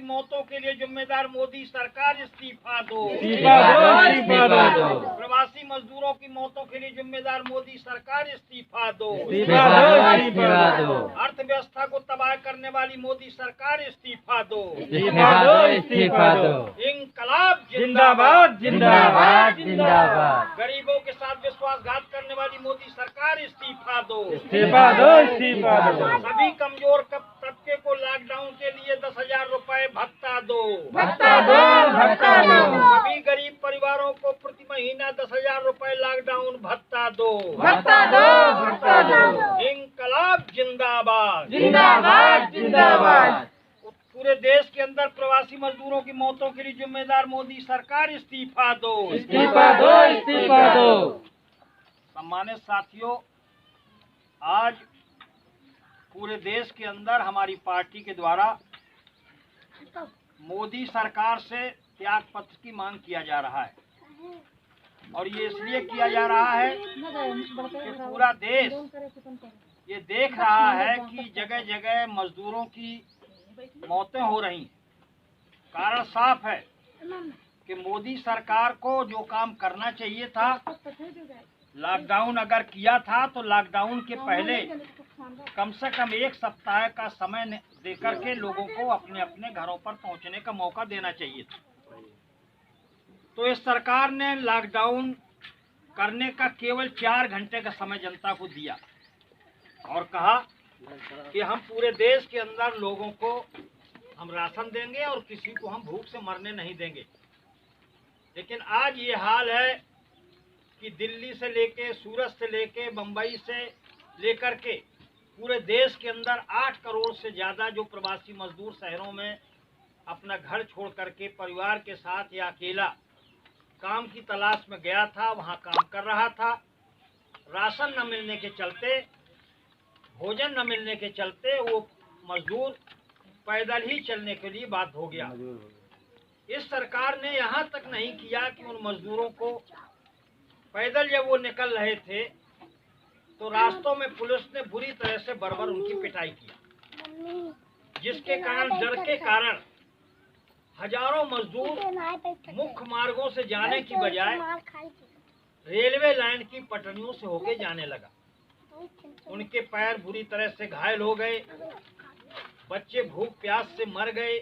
मौतों के लिए जिम्मेदार मोदी सरकार इस्तीफा दो। प्रवासी मजदूरों की मौतों के लिए जिम्मेदार मोदी सरकार इस्तीफा दो। अर्थव्यवस्था को तबाह करने वाली मोदी सरकार इस्तीफा दो। इंकलाब जिंदाबाद जिंदाबाद जिंदाबाद। गरीबों के साथ विश्वासघात करने वाली मोदी सरकार इस्तीफा दो। सभी कमजोर तबके को लॉकडाउन के लिए 10,000 रुपए भत्ता दो। सभी गरीब परिवारों को प्रति महीना 10,000 रुपए लॉकडाउन भत्ता दो। इंकलाब जिंदाबाद जिंदाबाद जिंदाबाद। पूरे देश के अंदर प्रवासी मजदूरों की मौतों के लिए जिम्मेदार मोदी सरकार इस्तीफा दो। सम्मानित साथियों, आज पूरे देश के अंदर हमारी पार्टी के द्वारा मोदी सरकार से त्याग पत्र की मांग किया जा रहा है, और ये इसलिए किया जा रहा है कि पूरा देश ये देख रहा है कि जगह जगह मजदूरों की मौतें हो रही हैं। कारण साफ है कि मोदी सरकार को जो काम करना चाहिए था, लॉकडाउन अगर किया था तो लॉकडाउन के पहले कम से कम 1 सप्ताह का समय देकर के लोगों को अपने अपने घरों पर पहुंचने का मौका देना चाहिए था। तो इस सरकार ने लॉकडाउन करने का केवल 4 घंटे का समय जनता को दिया और कहा कि हम पूरे देश के अंदर लोगों को हम राशन देंगे और किसी को हम भूख से मरने नहीं देंगे। लेकिन आज ये हाल है कि दिल्ली से लेके, सूरत से लेके, बम्बई से लेकर के पूरे देश के अंदर 8 करोड़ से ज़्यादा जो प्रवासी मजदूर शहरों में अपना घर छोड़ करके परिवार के साथ या अकेला काम की तलाश में गया था, वहाँ काम कर रहा था। राशन न मिलने के चलते, भोजन न मिलने के चलते वो मजदूर पैदल ही चलने के लिए बाध्य हो गया। इस सरकार ने यहाँ तक नहीं किया कि उन मजदूरों को पैदल जब वो निकल रहे थे तो रास्तों में पुलिस ने बुरी तरह से बर्बर उनकी पिटाई की, जिसके कारण, डर के कारण हजारों मजदूर मुख्य मार्गों से जाने की बजाय रेलवे लाइन की पटरियों से होके जाने लगा। उनके पैर बुरी तरह से घायल हो गए, बच्चे भूख प्यास से मर गए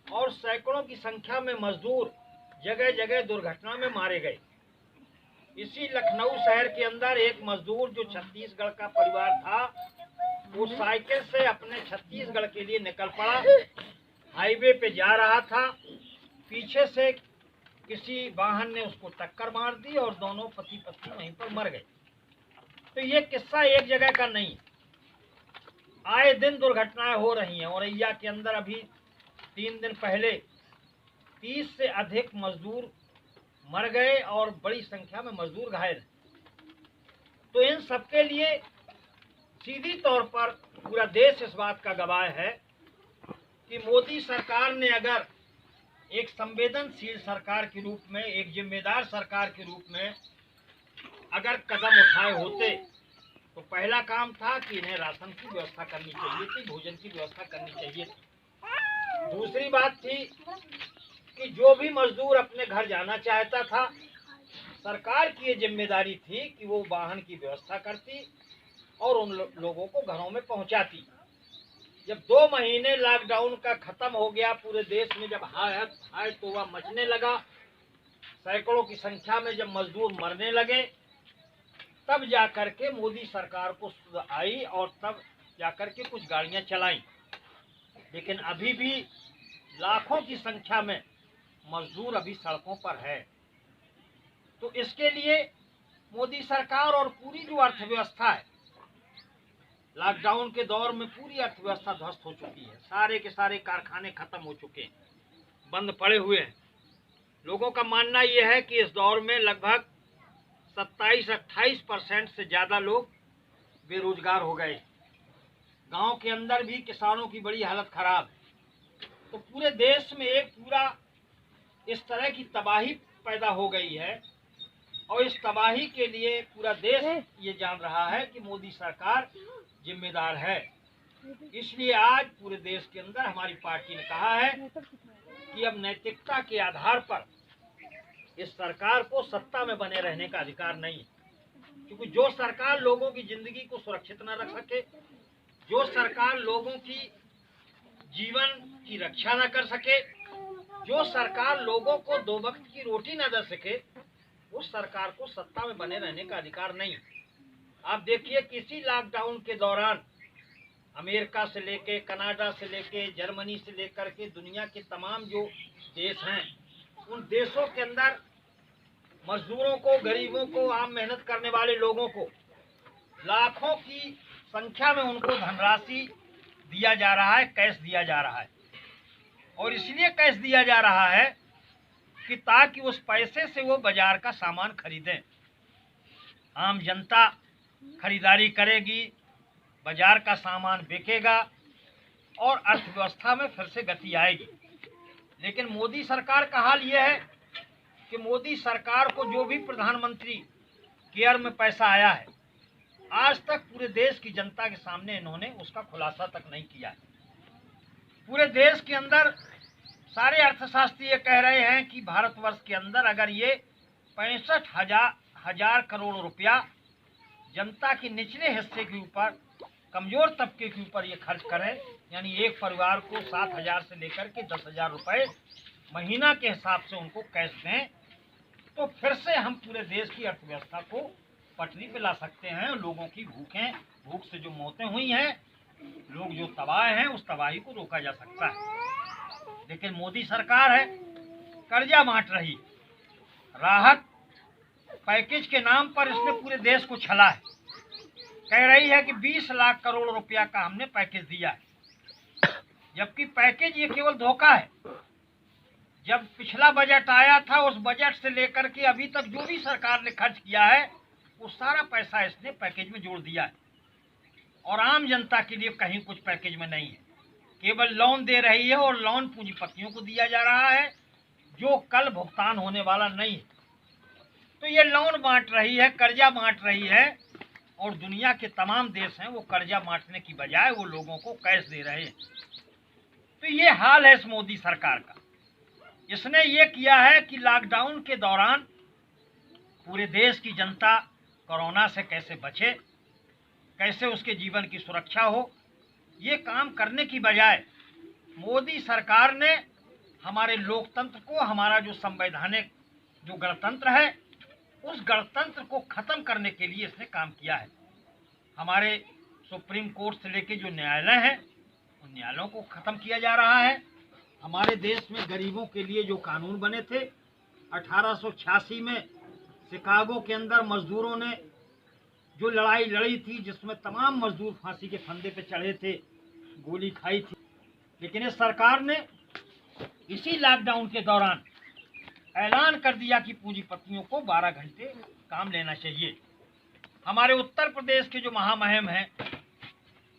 और सैकड़ों की संख्या में मजदूर जगह जगह दुर्घटना में मारे गए। इसी लखनऊ शहर के अंदर एक मजदूर जो छत्तीसगढ़ का परिवार था, वो साइकिल से अपने छत्तीसगढ़ के लिए निकल पड़ा। हाईवे पे जा रहा था, पीछे से किसी वाहन ने उसको टक्कर मार दी और दोनों पति पत्नी वहीं पर मर गए। तो ये किस्सा एक जगह का नहीं, आए दिन दुर्घटनाएं हो रही हैं। औरैया के अंदर अभी 3 दिन पहले 30 से अधिक मजदूर मर गए और बड़ी संख्या में मजदूर घायल। तो इन सबके लिए सीधी तौर पर पूरा देश इस बात का गवाह है कि मोदी सरकार ने अगर एक संवेदनशील सरकार के रूप में, एक जिम्मेदार सरकार के रूप में अगर कदम उठाए होते तो पहला काम था कि इन्हें राशन की व्यवस्था करनी चाहिए थी, भोजन की व्यवस्था करनी चाहिए थी। दूसरी बात थी कि जो भी मजदूर अपने घर जाना चाहता था, सरकार की ये जिम्मेदारी थी कि वो वाहन की व्यवस्था करती और उन लोगों को घरों में पहुंचाती। जब 2 महीने लॉकडाउन का खत्म हो गया, पूरे देश में जब हाय तौबा मचने लगा, सैकड़ों की संख्या में जब मजदूर मरने लगे, तब जाकर के मोदी सरकार को आई और तब जाकर के कुछ गाड़ियां चलाई। लेकिन अभी भी लाखों की संख्या में मजदूर अभी सड़कों पर है। तो इसके लिए मोदी सरकार और पूरी जो अर्थव्यवस्था है, लॉकडाउन के दौर में पूरी अर्थव्यवस्था ध्वस्त हो चुकी है। सारे के सारे कारखाने खत्म हो चुके हैं, बंद पड़े हुए हैं। लोगों का मानना यह है कि इस दौर में लगभग 27-28% से ज़्यादा लोग बेरोजगार हो गए। गांव के अंदर भी किसानों की बड़ी हालत खराब। तो पूरे देश में एक पूरा इस तरह की तबाही पैदा हो गई है और इस तबाही के लिए पूरा देश ये जान रहा है कि मोदी सरकार जिम्मेदार है। इसलिए आज पूरे देश के अंदर हमारी पार्टी ने कहा है कि अब नैतिकता के आधार पर इस सरकार को सत्ता में बने रहने का अधिकार नहीं है, क्योंकि जो सरकार लोगों की जिंदगी को सुरक्षित न रख सके, जो सरकार लोगों की जीवन की रक्षा न कर सके, जो सरकार लोगों को 2 वक्त की रोटी न दे सके, उस सरकार को सत्ता में बने रहने का अधिकार नहीं। आप देखिए किसी लॉकडाउन के दौरान अमेरिका से लेके, कनाडा से लेके, जर्मनी से लेकर के दुनिया के तमाम जो देश हैं, उन देशों के अंदर मजदूरों को, गरीबों को, आम मेहनत करने वाले लोगों को लाखों की संख्या में उनको धनराशि दिया जा रहा है, कैश दिया जा रहा है। और इसलिए कैश दिया जा रहा है कि ताकि उस पैसे से वो बाजार का सामान खरीदें। आम जनता खरीदारी करेगी, बाजार का सामान बिकेगा और अर्थव्यवस्था में फिर से गति आएगी। लेकिन मोदी सरकार का हाल यह है कि मोदी सरकार को जो भी प्रधानमंत्री केयर में पैसा आया है, आज तक पूरे देश की जनता के सामने इन्होंने उसका खुलासा तक नहीं किया है। पूरे देश के अंदर सारे अर्थशास्त्री ये कह रहे हैं कि भारतवर्ष के अंदर अगर ये 65,000 करोड़ रुपया जनता के निचले हिस्से के ऊपर, कमजोर तबके के ऊपर ये खर्च करें, यानी एक परिवार को 7,000 से लेकर के 10,000 रुपये महीना के हिसाब से उनको कैश दें, तो फिर से हम पूरे देश की अर्थव्यवस्था को पटरी पे ला सकते हैं। लोगों की भूख से जो मौतें हुई हैं, लोग जो तबाह हैं, उस तबाही को रोका जा सकता है। लेकिन मोदी सरकार है कर्जा बांट रही, राहत पैकेज के नाम पर इसने पूरे देश को छला है। कह रही है कि 20 लाख करोड़ रुपया का हमने पैकेज दिया है, जबकि पैकेज ये केवल धोखा है। जब पिछला बजट आया था, उस बजट से लेकर के अभी तक जो भी सरकार ने खर्च किया है, वो सारा पैसा इसने पैकेज में जोड़ दिया है और आम जनता के लिए कहीं कुछ पैकेज में नहीं है। केवल लोन दे रही है और लोन पूंजीपतियों को दिया जा रहा है, जो कल भुगतान होने वाला नहीं है। तो ये लोन बांट रही है, कर्जा बांट रही है, और दुनिया के तमाम देश हैं वो कर्जा बांटने की बजाय वो लोगों को कैश दे रहे हैं। तो ये हाल है इस मोदी सरकार का। इसने ये किया है कि लॉकडाउन के दौरान पूरे देश की जनता कोरोना से कैसे बचे, कैसे उसके जीवन की सुरक्षा हो, ये काम करने की बजाय मोदी सरकार ने हमारे लोकतंत्र को, हमारा जो संवैधानिक जो गणतंत्र है, उस गणतंत्र को खत्म करने के लिए इसने काम किया है। हमारे सुप्रीम कोर्ट से लेके जो न्यायालय हैं, उन न्यायालयों को खत्म किया जा रहा है। हमारे देश में गरीबों के लिए जो कानून बने थे 1886 में, शिकागो के अंदर मजदूरों ने जो लड़ाई लड़ी थी, जिसमें तमाम मजदूर फांसी के फंदे पे चढ़े थे, गोली खाई थी, लेकिन इस सरकार ने इसी लॉकडाउन के दौरान ऐलान कर दिया कि पूंजीपतियों को 12 घंटे काम लेना चाहिए। हमारे उत्तर प्रदेश के जो महामहिम हैं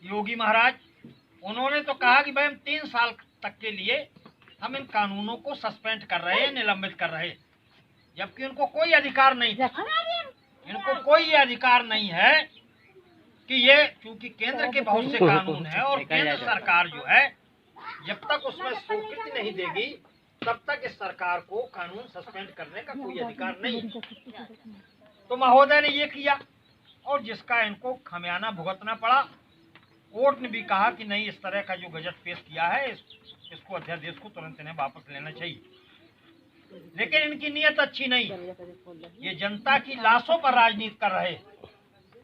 योगी महाराज, उन्होंने तो कहा कि भाई हम 3 साल तक के लिए हम इन कानूनों को सस्पेंड कर रहे हैं, निलंबित कर रहे हैं, जबकि उनको कोई अधिकार नहीं था। इनको कोई अधिकार नहीं है कि ये, क्योंकि केंद्र के बहुत से कानून हैं और केंद्र सरकार जो है जब तक उसमें स्वीकृति नहीं देगी तब तक इस सरकार को कानून सस्पेंड करने का कोई अधिकार नहीं। तो महोदय ने ये किया और जिसका इनको खमियाना भुगतना पड़ा। कोर्ट ने भी कहा कि नहीं, इस तरह का जो गजट पेश किया है इसको, अध्यादेश को तुरंत इन्हें वापस लेना चाहिए। लेकिन इनकी नीयत अच्छी नहीं, ये जनता की लाशों पर राजनीति कर रहे।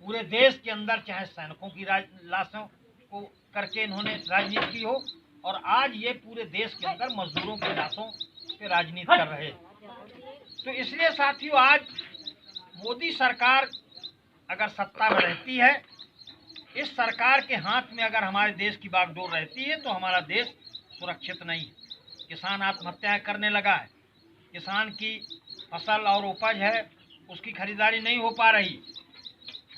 पूरे देश के अंदर चाहे सैनिकों की लाशों को करके इन्होंने राजनीति की हो, और आज ये पूरे देश के अंदर मजदूरों की लाशों पे राजनीति कर रहे। तो इसलिए साथियों, आज मोदी सरकार अगर सत्ता में रहती है, इस सरकार के हाथ में अगर हमारे देश की बागडोर रहती है, तो हमारा देश सुरक्षित नहीं है। किसान आत्महत्याएं करने लगा है, किसान की फसल और उपज है उसकी खरीदारी नहीं हो पा रही,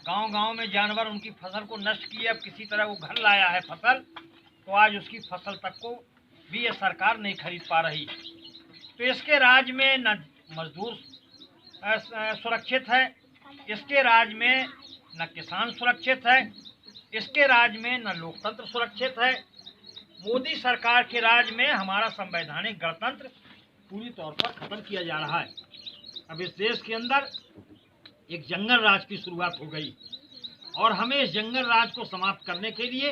गांव-गांव में जानवर उनकी फसल को नष्ट किए, अब किसी तरह वो घर लाया है फसल, तो आज उसकी फसल तक को भी ये सरकार नहीं खरीद पा रही। तो इसके राज में न मजदूर सुरक्षित है, इसके राज में न किसान सुरक्षित है, इसके राज में न लोकतंत्र सुरक्षित है। मोदी सरकार के राज में हमारा संवैधानिक गणतंत्र पूरी तौर पर खत्म किया जा रहा है। अब इस देश के अंदर एक जंगल राज की शुरुआत हो गई और हमें इस जंगल राज को समाप्त करने के लिए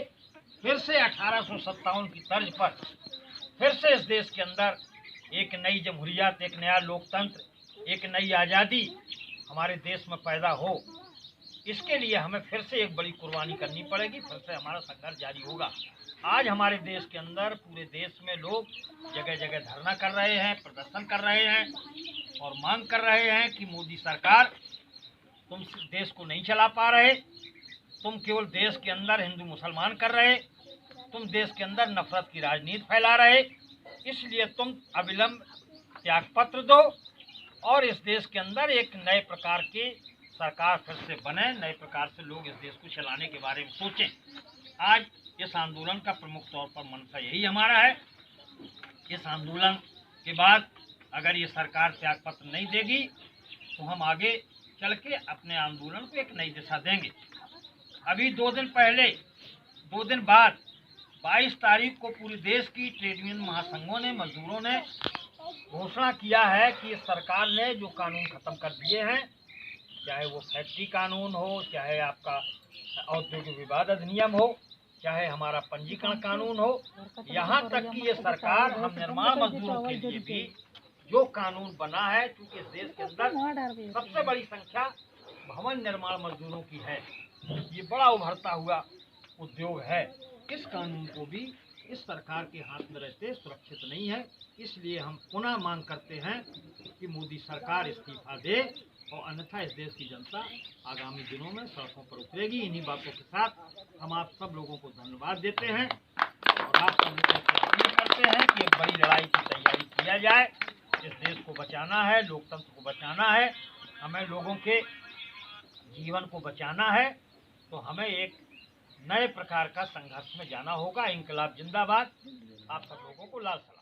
फिर से 1857 की तर्ज पर फिर से इस देश के अंदर एक नई जमहूरियत, एक नया लोकतंत्र, एक नई आज़ादी हमारे देश में पैदा हो। इसके लिए हमें फिर से एक बड़ी कुर्बानी करनी पड़ेगी, फिर से हमारा संघर्ष जारी होगा। आज हमारे देश के अंदर, पूरे देश में लोग जगह जगह धरना कर रहे हैं, प्रदर्शन कर रहे हैं और मांग कर रहे हैं कि मोदी सरकार, तुम देश को नहीं चला पा रहे, तुम केवल देश के अंदर हिंदू मुसलमान कर रहे, तुम देश के अंदर नफरत की राजनीति फैला रहे, इसलिए तुम अविलंब त्यागपत्र दो और इस देश के अंदर एक नए प्रकार की सरकार फिर से बने, नए प्रकार से लोग इस देश को चलाने के बारे में सोचें। आज इस आंदोलन का प्रमुख तौर पर मंशा यही हमारा है। इस आंदोलन के बाद अगर ये सरकार त्यागपत्र नहीं देगी तो हम आगे चल के अपने आंदोलन को एक नई दिशा देंगे। अभी 2 दिन बाद 22 तारीख को पूरे देश की ट्रेड यूनियन महासंघों ने, मजदूरों ने घोषणा किया है कि सरकार ने जो कानून खत्म कर दिए हैं, चाहे वो फैक्ट्री कानून हो, चाहे आपका औद्योगिक विवाद अधिनियम हो, चाहे हमारा पंजीकरण कानून हो, यहाँ तक कि ये सरकार हम निर्माण मजदूरों के लिए भी जो कानून बना है, क्योंकि इस देश के अंदर सबसे बड़ी संख्या भवन निर्माण मजदूरों की है, ये बड़ा उभरता हुआ उद्योग है, इस कानून को भी इस सरकार के हाथ में रहते सुरक्षित नहीं है। इसलिए हम पुनः मांग करते हैं कि मोदी सरकार इस्तीफा दे और अन्यथा इस देश की जनता आगामी दिनों में सड़कों पर उतरेगी। इन्हीं बातों के साथ हम आप सब लोगों को धन्यवाद देते हैं और आप सब लोगों से अपील करते हैं कि एक बड़ी लड़ाई की तैयारी किया जाए। इस देश को बचाना है, लोकतंत्र को बचाना है, हमें लोगों के जीवन को बचाना है, तो हमें एक नए प्रकार का संघर्ष में जाना होगा। इंकलाब जिंदाबाद। आप सब लोगों को लाल सलाम।